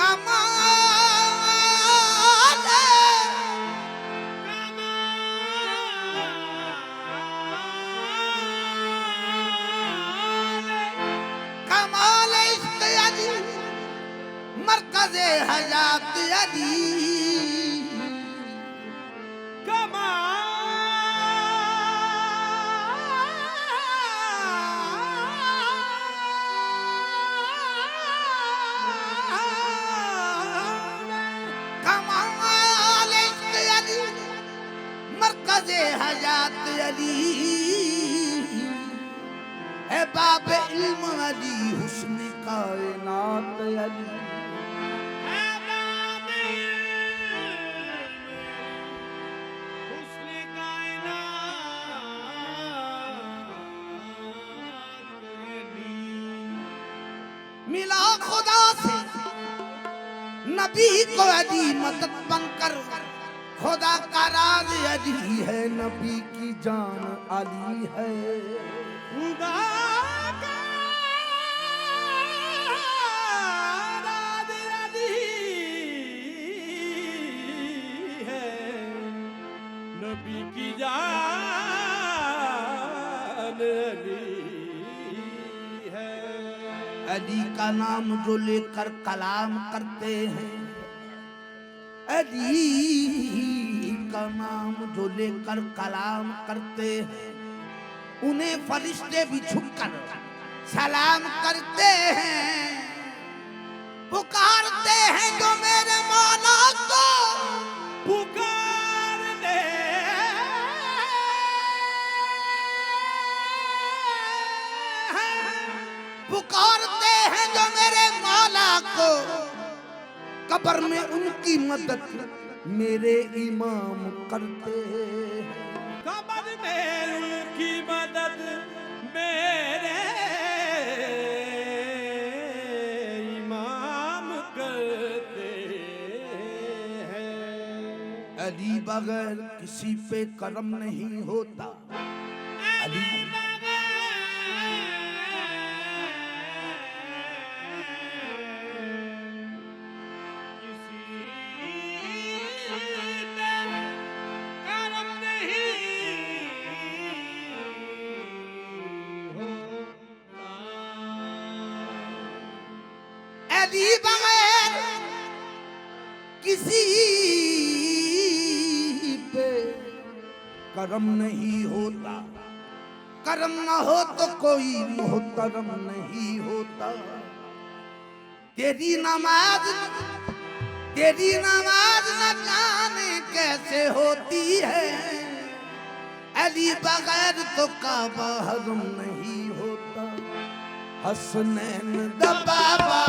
कमाल कमाल इश्क अली मरकज़े हयात अली कमाल इश्क अली मरकज़े हयात अली है बाब इल्म अली हुस्न कायनात अली मिला खुदा से नबी को अली मदद बनकर खुदा का राज अली है नबी की जान अली है खुदा का राज अली है नबी की जान अली अली का नाम जो लेकर कलाम करते हैं अली का नाम जो लेकर कलाम करते हैं उन्हें फरिश्ते भी झुककर सलाम करते हैं पुकारते हैं जो मेरे मौला को पुकारते पुकारते हैं जो मेरे मौला को कब्र में उनकी मदद मेरे इमाम करते हैं कब्र में उनकी मदद मेरे इमाम करते हैं अली बगैर किसी पे करम नहीं होता अली अली बगैर किसी पे करम नहीं होता करम न हो तो कोई मोहतरम नहीं होता तेरी नमाज न जाने कैसे होती है अली बगैर तो काबा हरम नहीं होता हसनैन दा बाबा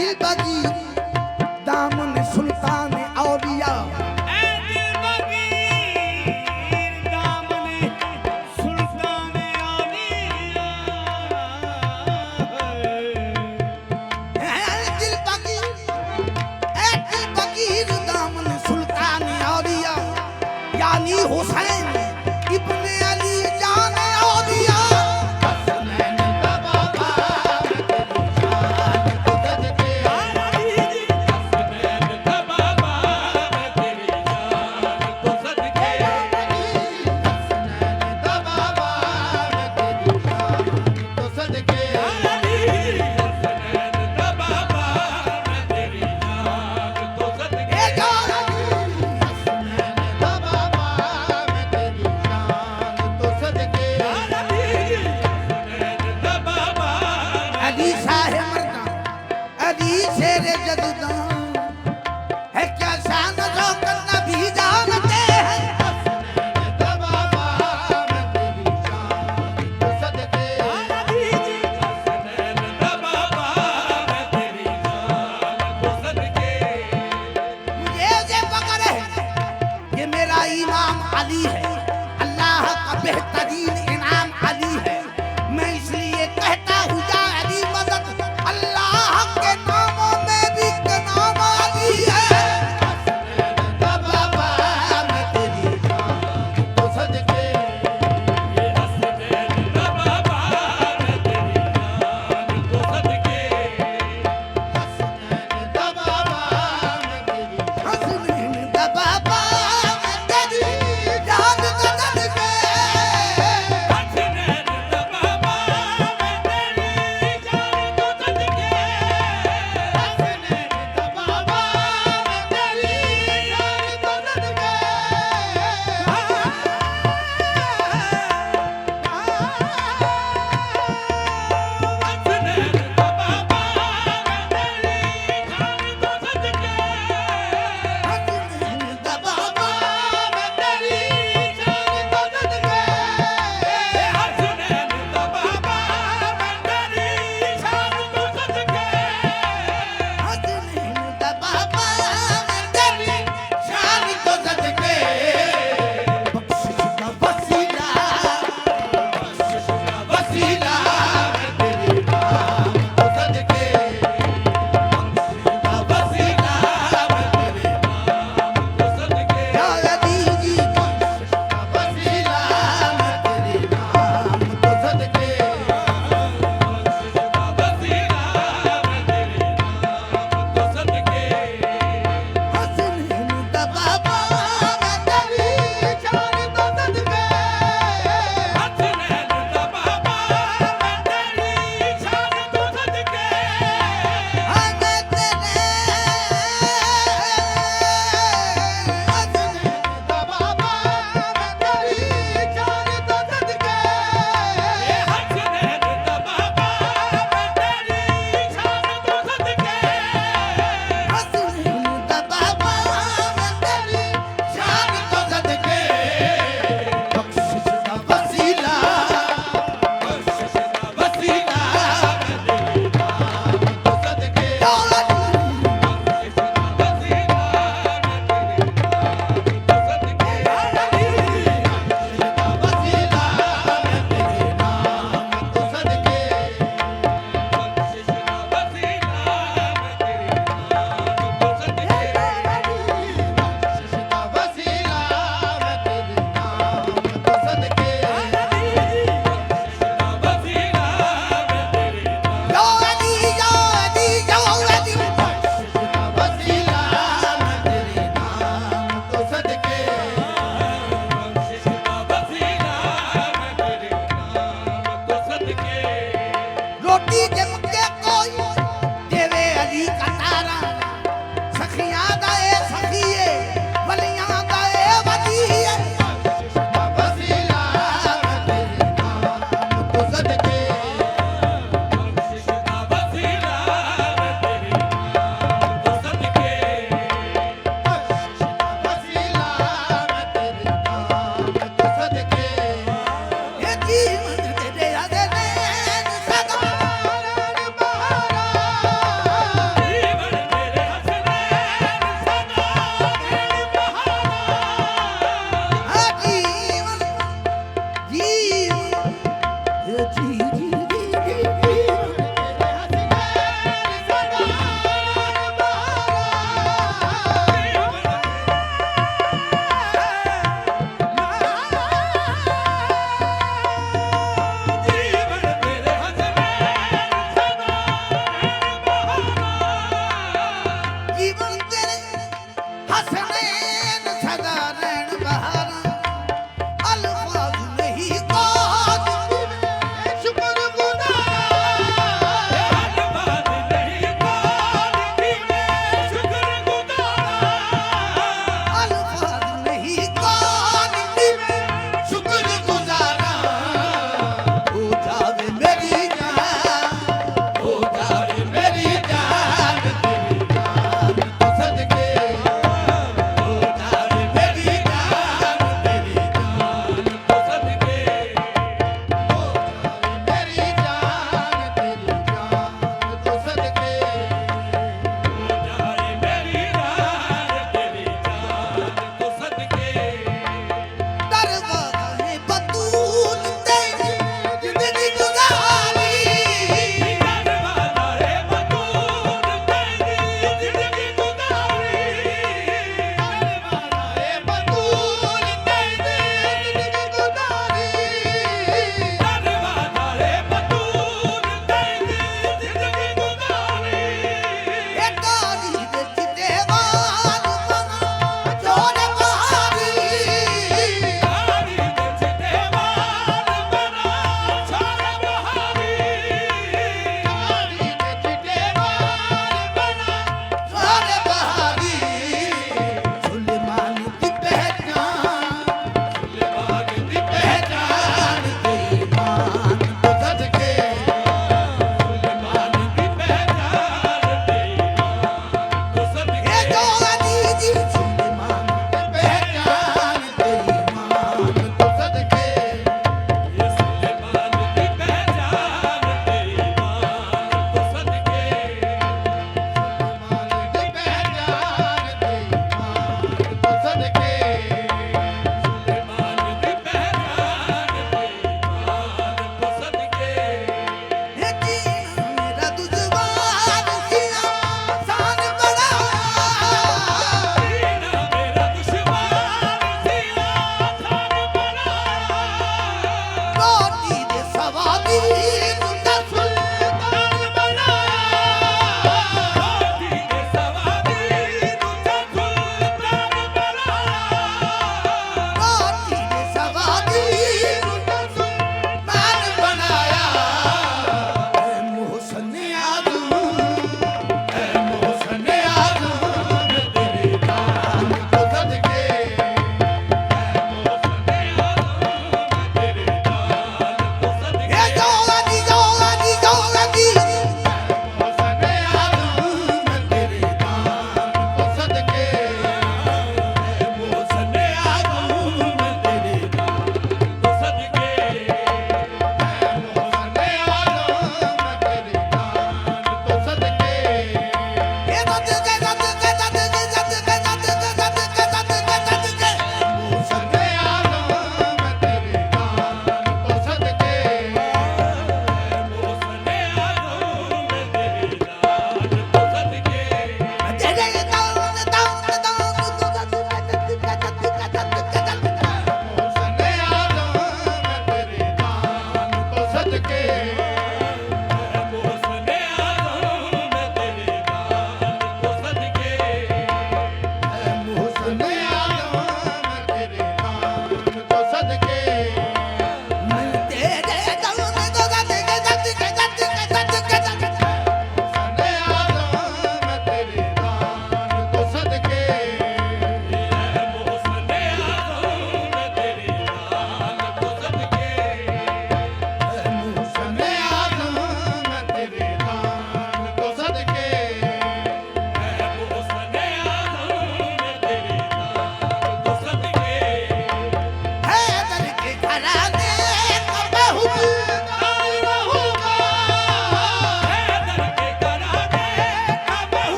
दिल बगी दामन सुल्तान औलिया हुसैन इब्ने अली जान औलिया हसनैन का बाबा मैं तेरी शान तो सदके हसनैन का बाबा मैं तेरी शान तो सदके हसनैन का बाबा मैं तेरी शान तो सदके हसनैन का बाबा मैं तेरी शान तो सदके अली शाह मर्दा अली शेर जददा है क्या शान जो करना भी जानते हैं हसनैन का बाबा मैं तेरी शान तो सदके हसनैन का बाबा मैं तेरी शान तो सदके मुझे ये फक्र है ये मेरा इमाम अली है अल्लाह का बेहतरीन इनाम अली है मैं इसलिए कहता हूँ या अली मदद अल्लाह के नामों में भी के नाम अली है हसनैन का बाबा मैं तेरी शान तो सदके हसनैन का बाबा मैं तेरी शान तो सदके हसनैन का बाबा मैं तेरी हसनैन का बाबा मैं तेरी जान तो सदके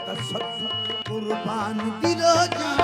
तसद कुर्बान दिलो जान